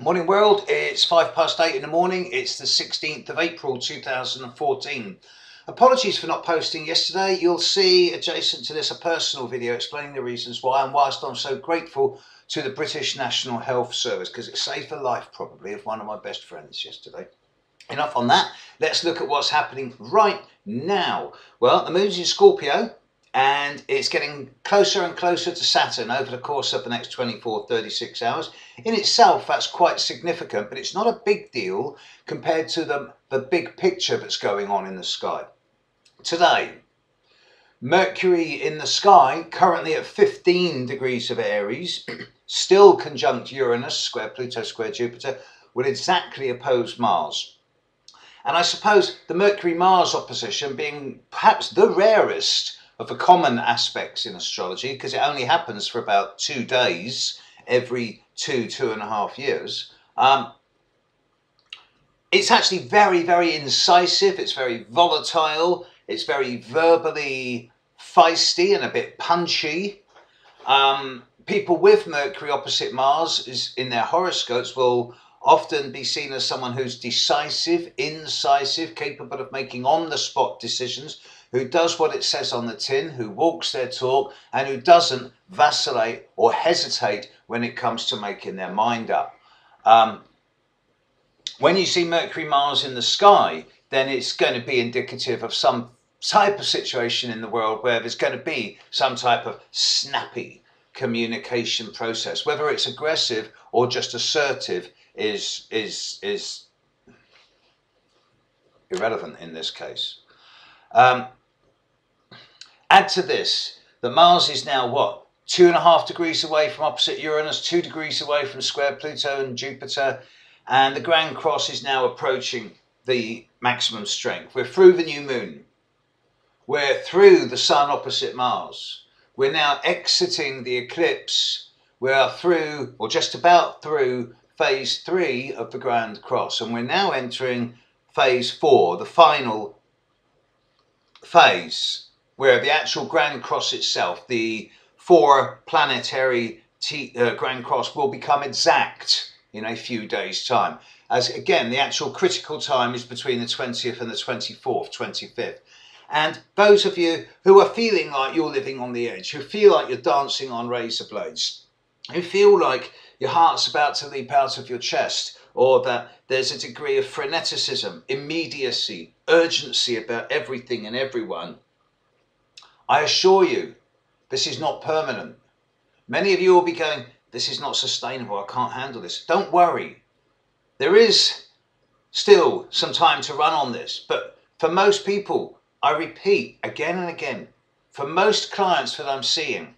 Morning world, it's 8:05 in the morning. It's the 16th of April 2014. Apologies for not posting yesterday. You'll see adjacent to this a personal video explaining the reasons why, and whilst I'm so grateful to the British National Health Service because it saved the life probably of one of my best friends yesterday. Enough on that. Let's look at what's happening right now. Well, the moon's in Scorpio and it's getting closer and closer to Saturn over the course of the next 36 hours. In itself, that's quite significant, but it's not a big deal compared to the big picture that's going on in the sky. Today, Mercury in the sky, currently at 15 degrees of Aries, still conjunct Uranus, square Pluto, square Jupiter, will exactly oppose Mars. And I suppose the Mercury-Mars opposition being perhaps the rarest of the common aspects in astrology, because it only happens for about 2 days every 2.5 years. It's actually very, very incisive. It's very volatile. It's very verbally feisty and a bit punchy. People with Mercury opposite Mars in their horoscopes will often be seen as someone who's decisive, incisive, capable of making on-the-spot decisions, who does what it says on the tin, who walks their talk, and who doesn't vacillate or hesitate when it comes to making their mind up. When you see Mercury-Mars in the sky, then it's going to be indicative of some type of situation in the world where there's going to be some type of snappy communication process. Whether it's aggressive or just assertive is irrelevant in this case. Add to this that Mars is now what, 2.5 degrees away from opposite Uranus, 2 degrees away from square Pluto and Jupiter, and the Grand Cross is now approaching the maximum strength. We're through the new moon. We're through the Sun opposite Mars. We're now exiting the eclipse. We are through, or just about through, phase 3 of the Grand Cross, and we're now entering phase 4, the final phase, where the actual Grand Cross itself, the 4 planetary Grand Cross, will become exact in a few days' time. As again, the actual critical time is between the 20th and the 24th, 25th. And those of you who are feeling like you're living on the edge, who feel like you're dancing on razor blades, who feel like your heart's about to leap out of your chest, or that there's a degree of freneticism, immediacy, urgency about everything and everyone, I assure you, this is not permanent. Many of you will be going, this is not sustainable, I can't handle this. Don't worry. There is still some time to run on this, but for most people, I repeat again and again, for most clients that I'm seeing,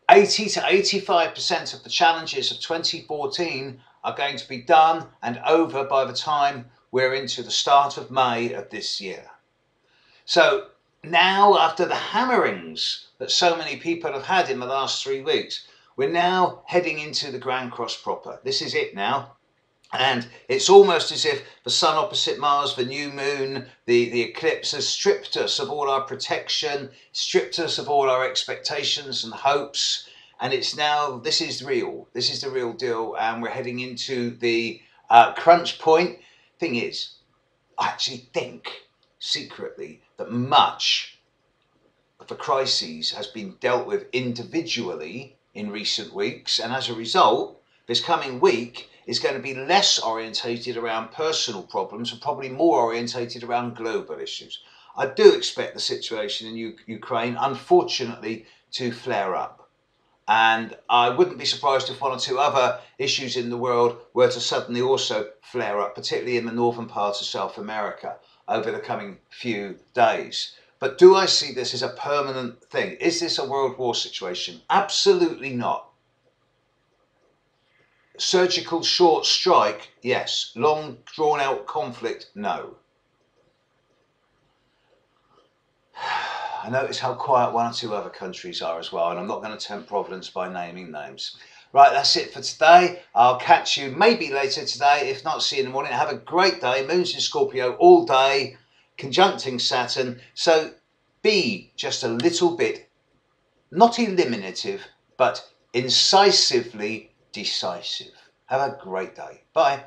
80 to 85% of the challenges of 2014 are going to be done and over by the time we're into the start of May of this year. So now, after the hammerings that so many people have had in the last 3 weeks, we're now heading into the Grand Cross proper. This is it now. And it's almost as if the Sun opposite Mars, the new moon, the eclipse has stripped us of all our protection, stripped us of all our expectations and hopes. And it's now, this is real. This is the real deal. And we're heading into the crunch point. Thing is, I actually think secretly that much of the crises has been dealt with individually in recent weeks. And as a result, this coming week is going to be less orientated around personal problems and probably more orientated around global issues. I do expect the situation in Ukraine, unfortunately, to flare up. And I wouldn't be surprised if 1 or 2 other issues in the world were to suddenly also flare up, particularly in the northern part of South America over the coming few days. But do I see this as a permanent thing? Is this a world war situation? Absolutely not. Surgical short strike, yes. Long drawn out conflict, no. I notice how quiet 1 or 2 other countries are as well, and I'm not going to tempt Providence by naming names. Right, that's it for today. I'll catch you maybe later today, if not, see you in the morning. Have a great day. Moon's in Scorpio all day, conjuncting Saturn. So be just a little bit, not eliminative, but incisively decisive. Have a great day. Bye.